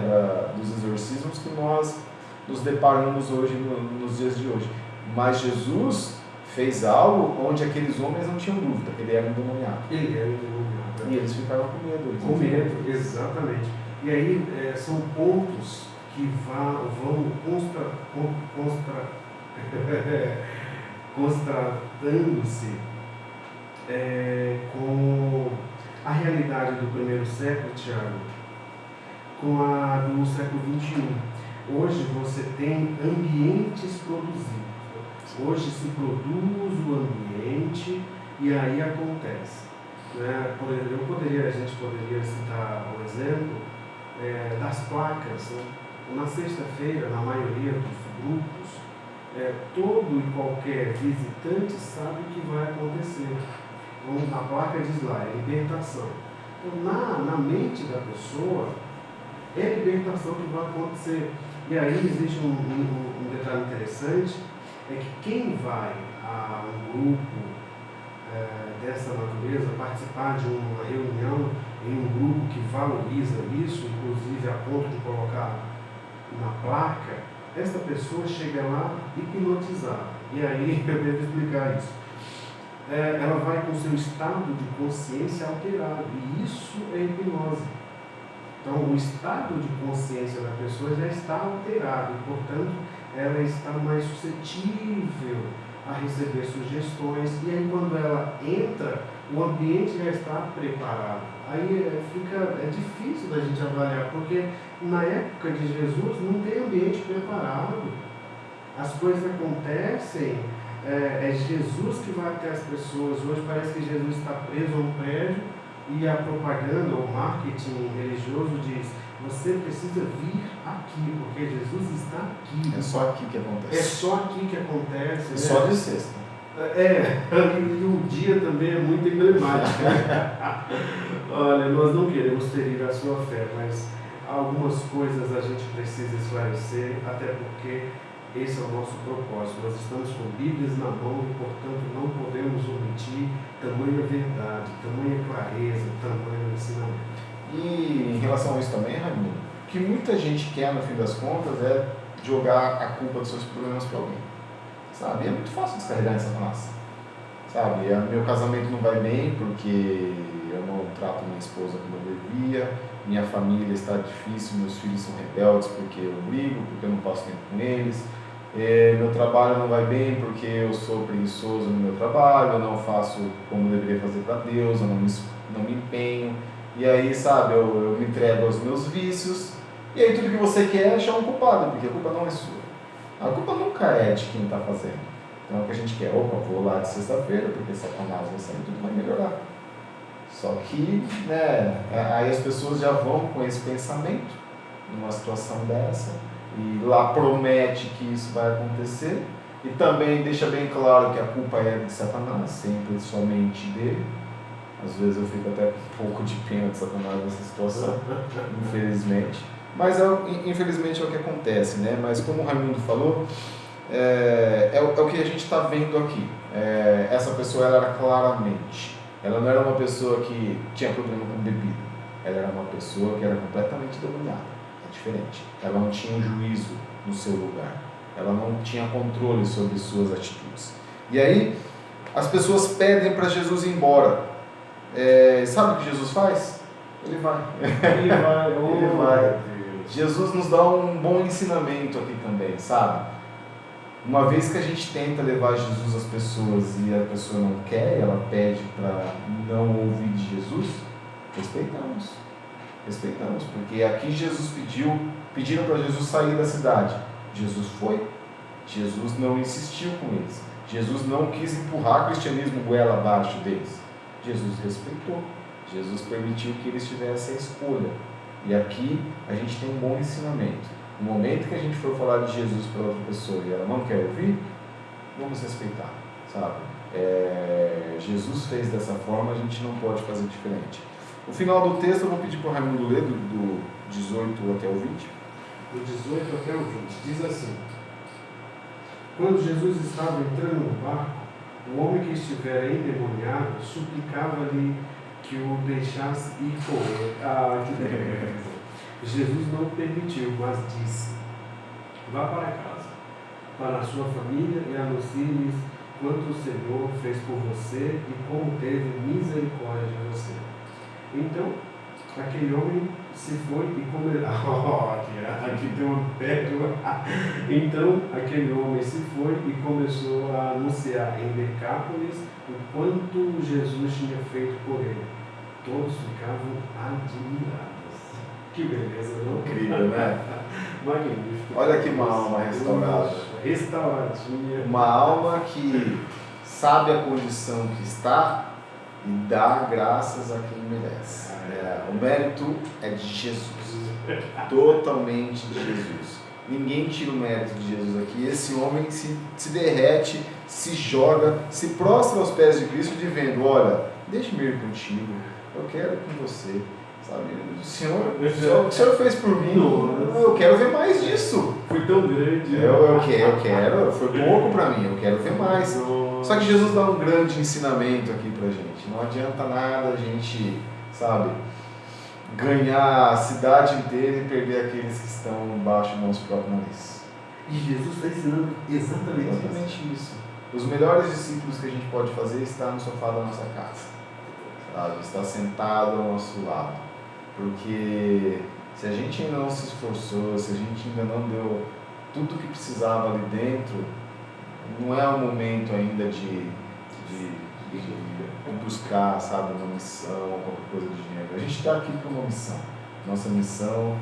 dos exorcismos que nós nos deparamos hoje, nos dias de hoje. Mas Jesus fez algo onde aqueles homens não tinham dúvida, ele era endemoniado. Ele era endemoniado. E eles ficaram com medo. Com medo, exatamente. E aí são pontos que vão constatando-se com a realidade do primeiro século, Tiago, com a do século XXI. Hoje você tem ambientes produzidos. Hoje se produz o ambiente e aí acontece. Né? A gente poderia citar um exemplo das placas. Né? Na sexta-feira, na maioria dos grupos, todo e qualquer visitante sabe o que vai acontecer. Então, a placa diz lá, é libertação. Então, na mente da pessoa, é libertação que vai acontecer. E aí existe um detalhe interessante, é que quem vai a um grupo dessa natureza, participar de uma reunião em um grupo que valoriza isso, inclusive a ponto de colocar na placa, essa pessoa chega lá hipnotizada. E aí eu devo explicar isso. Ela vai com o seu estado de consciência alterado, e isso é hipnose. Então, o estado de consciência da pessoa já está alterado, e, portanto, ela está mais suscetível a receber sugestões, e aí quando ela entra, o ambiente já está preparado. Aí é difícil da gente avaliar, porque na época de Jesus não tem ambiente preparado. As coisas acontecem, é Jesus que vai até as pessoas. Hoje parece que Jesus está preso a um prédio e a propaganda, o marketing religioso diz: você precisa vir aqui, porque Jesus está aqui. É só aqui que acontece. É só aqui que acontece. É só de sexta. E o dia também é muito emblemático. Olha, nós não queremos ferir a sua fé, mas algumas coisas a gente precisa esclarecer, até porque esse é o nosso propósito. Nós estamos com Bíblias na mão e, portanto, não podemos omitir tamanha verdade, tamanha clareza, tamanho ensinamento. E em relação a isso também, Raimundo, o que muita gente quer, no fim das contas, é jogar a culpa dos seus problemas para alguém. Sabe? E é muito fácil descarregar em Satanás. Sabe? Meu casamento não vai bem porque eu não trato minha esposa como eu devia, minha família está difícil, meus filhos são rebeldes porque eu brigo, porque eu não passo tempo com eles. Meu trabalho não vai bem porque eu sou preguiçoso no meu trabalho, eu não faço como eu deveria fazer para Deus, eu não me empenho. E aí, sabe, eu me entrego aos meus vícios. E aí tudo que você quer é achar um culpado, porque a culpa não é sua. A culpa nunca é de quem está fazendo. Então o que a gente quer, vou lá de sexta-feira, porque Satanás vai sair, tudo vai melhorar. Só que, né, aí as pessoas já vão com esse pensamento, numa situação dessa, e lá promete que isso vai acontecer, e também deixa bem claro que a culpa é de Satanás, sempre somente dele. Às vezes eu fico até com um pouco de pena de Satanás nessa situação, infelizmente. Mas infelizmente é o que acontece, né? Mas como o Raimundo falou, é o que a gente está vendo aqui. Essa pessoa ela era claramente, ela não era uma pessoa que tinha problema com bebida, ela era uma pessoa que era completamente dominada, é diferente. Ela não tinha um juízo no seu lugar, ela não tinha controle sobre suas atitudes. E aí, as pessoas pedem para Jesus ir embora. Sabe o que Jesus faz? Ele vai. Ele vai. Ele vai. Jesus nos dá um bom ensinamento aqui também, sabe? Uma vez que a gente tenta levar Jesus às pessoas e a pessoa não quer, ela pede para não ouvir de Jesus, respeitamos, porque aqui Jesus pediram para Jesus sair da cidade. Jesus foi, Jesus não insistiu com eles, Jesus não quis empurrar o cristianismo goela abaixo deles, Jesus respeitou, Jesus permitiu que eles tivessem a escolha. E aqui a gente tem um bom ensinamento. No momento que a gente for falar de Jesus para outra pessoa e ela não quer ouvir, vamos respeitar, sabe? Jesus fez dessa forma, a gente não pode fazer diferente. O final do texto eu vou pedir para o Raimundo ler, do 18 até o 20. Do 18 até o 20, diz assim: Quando Jesus estava entrando no barco, o homem que estivera endemoniado suplicava-lhe que o deixasse ir com ele. Jesus não permitiu, mas disse: vá para casa, para a sua família, e anuncie-lhes quanto o Senhor fez por você e como teve misericórdia de você. Então, aquele homem se foi e começou. Aqui tem uma pérola. Então, aquele homem se foi e começou a anunciar em Decápolis o quanto Jesus tinha feito por ele. Todos ficavam admirados. Que beleza, não? Incrível, né? Magnífico. Olha que uma alma restaurada. Restauradinha. Uma alma que sabe a condição que está e dá graças a quem merece. O mérito é de Jesus. Totalmente de Jesus. Ninguém tira o mérito de Jesus aqui. Esse homem se derrete, se joga, se prostra aos pés de Cristo, dizendo: olha, deixe-me ir contigo, eu quero com você. Sabe? O Senhor fez por mim, eu quero ver mais disso. Foi tão grande. Eu quero, foi pouco para mim, eu quero ver mais. Só que Jesus dá um grande ensinamento aqui pra gente. Não adianta nada a gente, sabe, ganhar a cidade inteira e perder aqueles que estão embaixo do nosso próprio nariz. E Jesus está ensinando exatamente isso. Os melhores discípulos que a gente pode fazer é estar no sofá da nossa casa, sabe? Estar sentado ao nosso lado. Porque se a gente ainda não se esforçou, se a gente ainda não deu tudo o que precisava ali dentro, não é o momento ainda de buscar, sabe, uma missão ou qualquer coisa do gênero. A gente está aqui para uma missão. Nossa missão,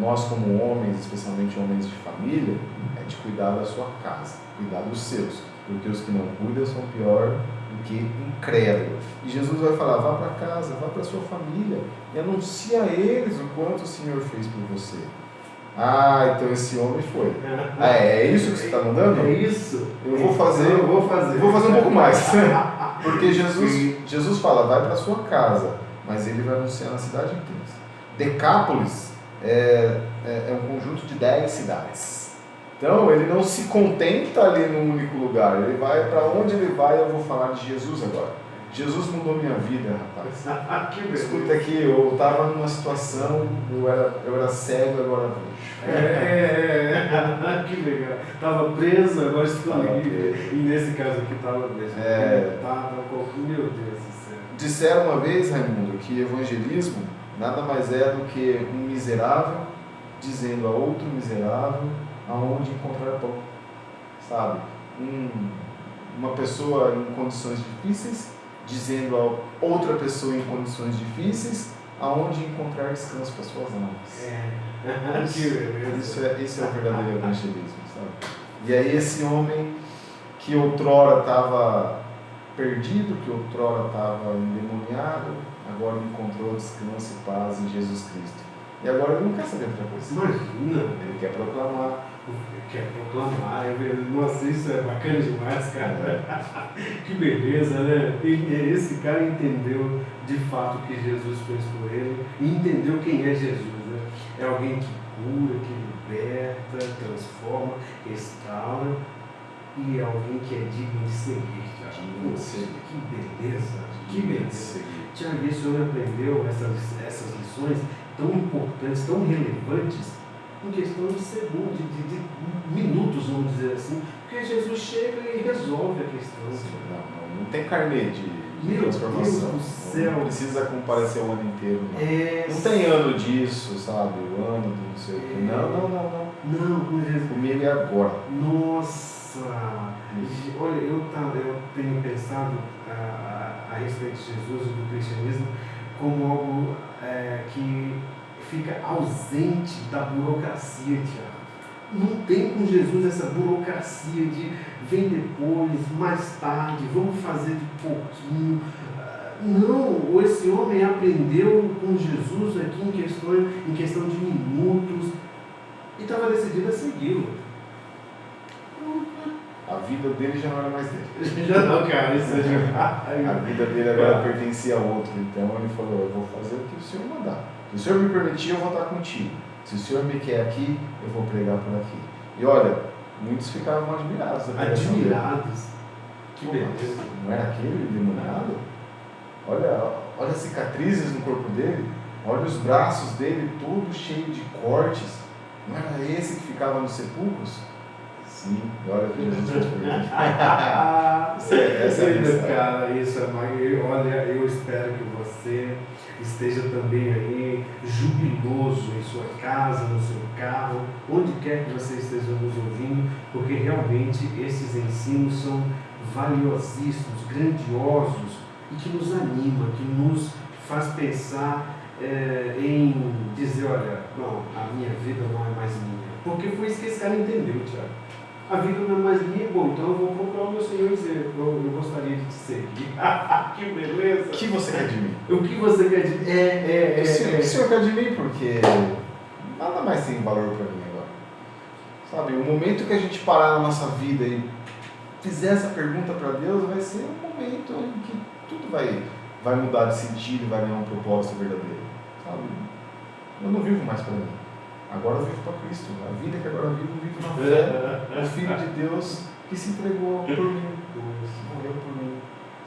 nós como homens, especialmente homens de família, é de cuidar da sua casa, cuidar dos seus. Porque os que não cuidam são pior do que incrédulos. E Jesus vai falar: vá para casa, vá para sua família e anuncia a eles o quanto o Senhor fez por você. Então esse homem foi. É isso que você está mandando? É isso. Eu vou fazer um pouco mais. Porque Jesus fala: vai para sua casa, mas ele vai anunciar na cidade inteira. Decápolis é um conjunto de 10 cidades. Então, ele não se contenta ali num único lugar. Ele vai para onde ele vai, eu vou falar de Jesus agora. Jesus mudou minha vida, rapaz. Escuta aqui, eu estava numa situação, eu era cego, agora vejo. Que legal. Estava preso, agora estou livre. E nesse caso aqui estava preso. Meu Deus do céu. Disseram uma vez, Raimundo, que evangelismo nada mais é do que um miserável dizendo a outro miserável aonde encontrar pão, sabe? Uma pessoa em condições difíceis dizendo a outra pessoa em condições difíceis aonde encontrar descanso para suas almas. Esse é o verdadeiro evangelismo, sabe? E aí esse homem que outrora estava perdido, que outrora estava endemoniado, agora encontrou descanso e paz em Jesus Cristo. E agora ele não quer saber outra coisa. Imagina. Ele quer proclamar. Nossa, isso é bacana demais, cara. Que beleza, né? Esse cara entendeu de fato o que Jesus fez por ele e entendeu quem é Jesus, né? É alguém que cura, que liberta, transforma, restaura e é alguém que é digno de seguir. Digno de seguir. Que beleza, que beleza. Tiago, o senhor aprendeu essas lições tão importantes, tão relevantes em questão de segundos, de minutos, vamos dizer assim, porque Jesus chega e resolve a questão. Não tem carnê de transformação. Deus do céu. Não precisa comparecer o ano inteiro. Não tem ano disso, sabe? O ano do não sei o quê. Não, com Jesus. Comigo é agora. Nossa! Olha, eu tenho pensado a respeito de Jesus e do cristianismo como algo que fica ausente da burocracia, Tiago. Não tem com Jesus essa burocracia de vem depois, mais tarde, vamos fazer de pouquinho. Não, esse homem aprendeu com Jesus aqui em questão de minutos e estava decidido a segui-lo. A vida dele já não era mais dele. Já não, cara, isso A vida dele agora pertencia a outro. Então ele falou: eu vou fazer o que o Senhor mandar. Se o Senhor me permitir, eu vou estar contigo. Se o Senhor me quer aqui, eu vou pregar por aqui. E olha, Muitos ficavam admirados. Da pregação dele. Admirados. Que Pô, beleza. não era aquele demoniado? Olha as cicatrizes no corpo dele. Olha os braços dele, todo cheio de cortes. Não era esse que ficava nos sepulcros? Sim, olha o que Jesus fez por ele. Essa é a mensagem. Cara, isso é mais. Olha, eu espero que você esteja também aí jubiloso em sua casa, no seu carro, onde quer que você esteja nos ouvindo, porque realmente esses ensinos são valiosíssimos, grandiosos e que nos anima, que nos faz pensar em dizer, olha, não, a minha vida não é mais minha. Porque foi isso que esse cara entendeu, Tiago. A vida não é mais minha, bom, então eu vou procurar o meu Senhor e dizer, eu gostaria de te seguir. Que beleza! O que você quer de mim? O que você quer de mim? O que o Senhor quer de mim? Porque nada mais tem valor para mim agora. Sabe, o momento que a gente parar na nossa vida e fizer essa pergunta para Deus, vai ser um momento em que tudo vai mudar de sentido e vai ganhar um propósito verdadeiro. Sabe? Eu não vivo mais para mim. Agora eu vivo para Cristo. A vida que agora eu vivo na fé. O Filho de Deus que se entregou por mim, morreu por mim.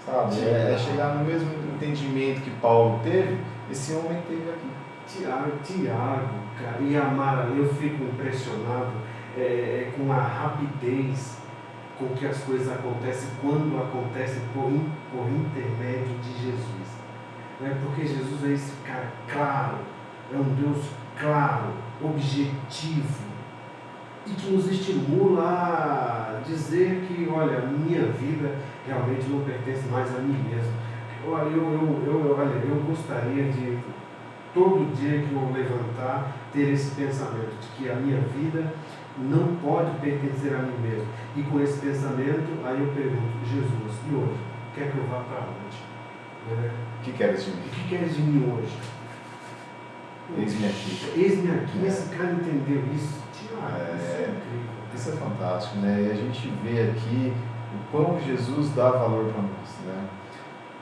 Sabe? É chegar no mesmo entendimento que Paulo teve, esse homem teve aqui. Tiago, cara, e Amara, eu fico impressionado com a rapidez com que as coisas acontecem quando acontecem por intermédio de Jesus. Porque Jesus é esse cara claro, é um Deus claro, objetivo, e que nos estimula a dizer que, olha, a minha vida realmente não pertence mais a mim mesmo. Olha, eu gostaria de, todo dia que eu levantar, ter esse pensamento de que a minha vida não pode pertencer a mim mesmo. E com esse pensamento, aí eu pergunto, Jesus, e hoje? Quer que eu vá para onde? O que queres de mim? O que queres de mim hoje? Eis-me aqui. Eis-me aqui. Esse cara entendeu isso. Isso é incrível. Isso é fantástico, né? E a gente vê aqui o quão Jesus dá valor para nós, né?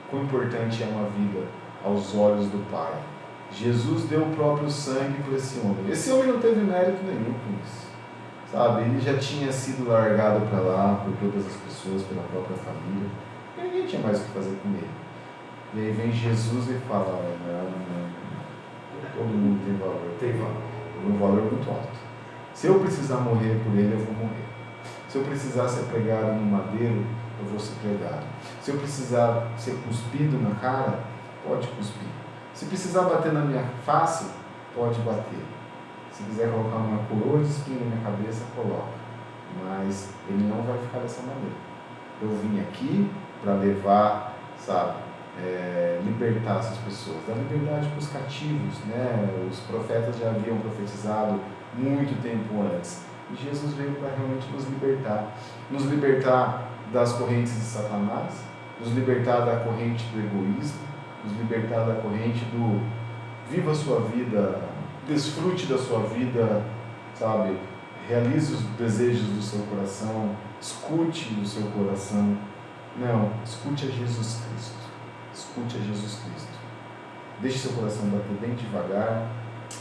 Quão importante é uma vida aos olhos do Pai. Jesus deu o próprio sangue por esse homem. Esse homem não teve mérito nenhum com isso, sabe? Ele já tinha sido largado para lá por todas as pessoas, pela própria família. E ninguém tinha mais o que fazer com ele. E aí vem Jesus e fala, não. Todo mundo tem valor. Tem valor. Um valor muito alto. Se eu precisar morrer por ele, eu vou morrer. Se eu precisar ser pregado no madeiro, eu vou ser pregado. Se eu precisar ser cuspido na cara, pode cuspir. Se precisar bater na minha face, pode bater. Se quiser colocar uma coroa de espinho na minha cabeça, coloca. Mas ele não vai ficar dessa maneira. Eu vim aqui para levar, sabe, libertar essas pessoas, dar liberdade para os cativos, né? Os profetas já haviam profetizado muito tempo antes, e Jesus veio para realmente nos libertar das correntes de Satanás, nos libertar da corrente do egoísmo, nos libertar da corrente do viva a sua vida, desfrute da sua vida, sabe? Realize os desejos do seu coração, escute o seu coração. Não, escute a Jesus Cristo. Escute a Jesus Cristo. Deixe seu coração bater bem devagar.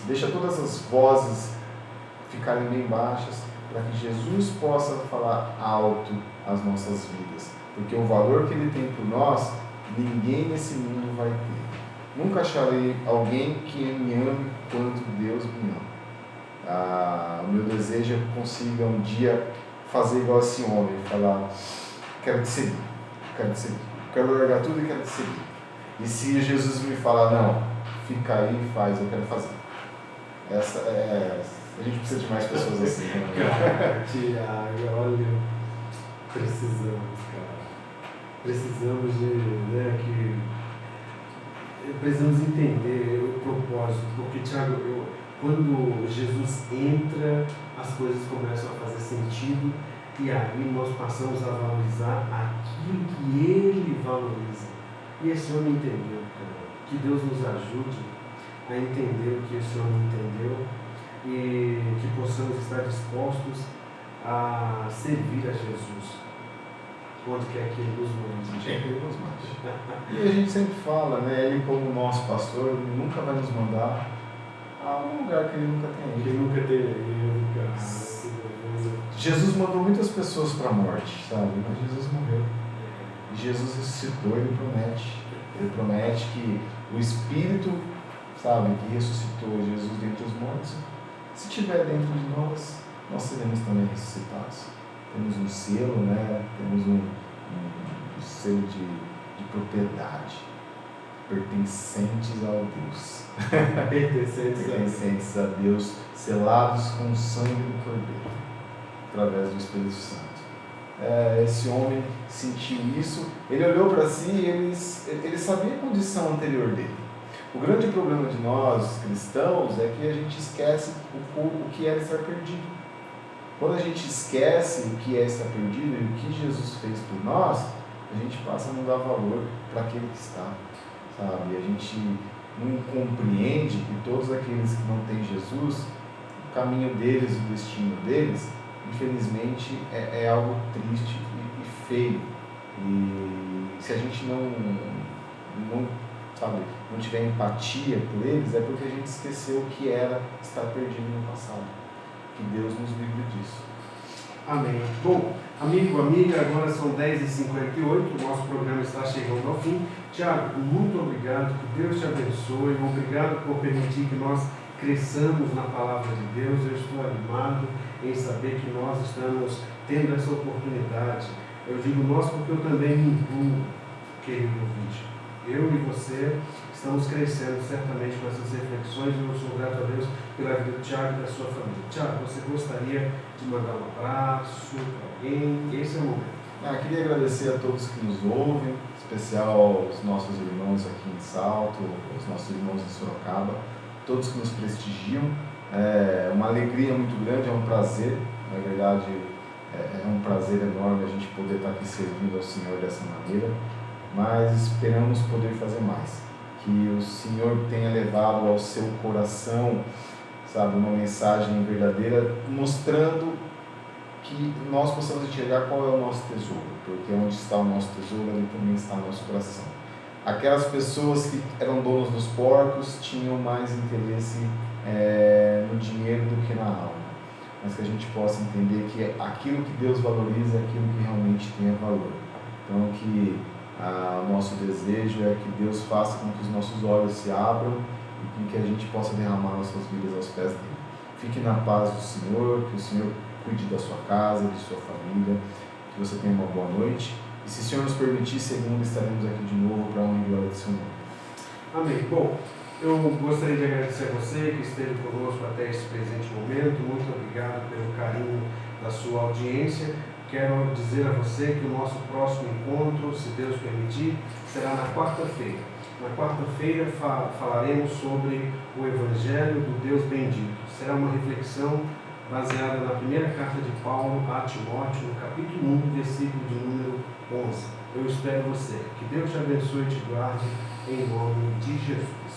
Deixa todas as vozes ficarem bem baixas, para que Jesus possa falar alto as nossas vidas. Porque o valor que Ele tem por nós, ninguém nesse mundo vai ter. Nunca acharei alguém que me ame quanto Deus me ama. O meu desejo é que consiga um dia fazer igual esse homem, falar, quero te seguir, quero largar tudo e quero te seguir. E se Jesus me falar, não, fica aí e faz, eu quero fazer. A gente precisa de mais pessoas assim. Né? Cara, Tiago, olha, precisamos, cara. Precisamos precisamos entender o propósito, porque, Tiago, quando Jesus entra, as coisas começam a fazer sentido, e aí nós passamos a valorizar aquilo que Ele valoriza. E esse homem entendeu, cara. Que Deus nos ajude a entender o que esse homem entendeu e que possamos estar dispostos a servir a Jesus onde quer que Ele nos mande. E a gente sempre fala, né? Ele como nosso pastor, Ele nunca vai nos mandar a um lugar que Ele nunca tem ido. Que nunca teve ido, cara. Jesus mandou muitas pessoas para a morte, sabe? Mas Jesus morreu. E Jesus ressuscitou, Ele promete que o Espírito, sabe, que ressuscitou Jesus dentre os mortos, se estiver dentro de nós, nós seremos também ressuscitados. Temos um selo, né? Temos um selo de propriedade, pertencentes ao Deus. Pertencentes a Deus, selados com o sangue do Cordeiro, através do Espírito Santo. Esse homem sentiu isso, ele olhou para si e ele sabia a condição anterior dele. O grande problema de nós, cristãos, é que a gente esquece o que é estar perdido. Quando a gente esquece o que é estar perdido e o que Jesus fez por nós, a gente passa a não dar valor para aquele que está, sabe? A gente não compreende que todos aqueles que não têm Jesus, o caminho deles, o destino deles, infelizmente é algo triste e feio. E se a gente não tiver empatia por eles, é porque a gente esqueceu o que era estar perdido no passado. Que Deus nos livre disso. Amém. Bom, amigo, amiga, agora são 10h58, o nosso programa está chegando ao fim. Tiago, muito obrigado, que Deus te abençoe, obrigado por permitir que nós cresçamos na palavra de Deus. Eu estou animado em saber que nós estamos tendo essa oportunidade. Eu digo nós porque eu também me incluo, querido ouvinte. Eu e você estamos crescendo certamente com essas reflexões e eu sou grato a Deus pela vida do Tiago e da sua família. Tiago, você gostaria de mandar um abraço para alguém? Esse é o momento. Queria agradecer a todos que nos ouvem, em especial aos nossos irmãos aqui em Salto, aos nossos irmãos em Sorocaba, todos que nos prestigiam. É uma alegria muito grande, é um prazer, na verdade é um prazer enorme a gente poder estar aqui servindo ao Senhor dessa maneira, mas esperamos poder fazer mais. Que o Senhor tenha levado ao seu coração, sabe, uma mensagem verdadeira, mostrando que nós possamos enxergar qual é o nosso tesouro, porque onde está o nosso tesouro, ali também está o nosso coração. Aquelas pessoas que eram donos dos porcos tinham mais interesse no dinheiro do que na alma, mas que a gente possa entender que aquilo que Deus valoriza é aquilo que realmente tem valor. Então que o nosso desejo é que Deus faça com que os nossos olhos se abram e com que a gente possa derramar nossas vidas aos pés dele. Fique na paz do Senhor, que o Senhor cuide da sua casa, de sua família, que você tenha uma boa noite. E se o Senhor nos permitir, segunda estaremos aqui de novo para a honra e glória do seu nome. Amém. Bom, eu gostaria de agradecer a você que esteve conosco até esse presente momento. Muito obrigado pelo carinho da sua audiência. Quero dizer a você que o nosso próximo encontro, se Deus permitir, será na quarta-feira. Na quarta-feira falaremos sobre o Evangelho do Deus Bendito. Será uma reflexão baseada na primeira carta de Paulo a Timóteo, no capítulo 1, versículo de número 11. Eu espero você. Que Deus te abençoe e te guarde, em nome de Jesus.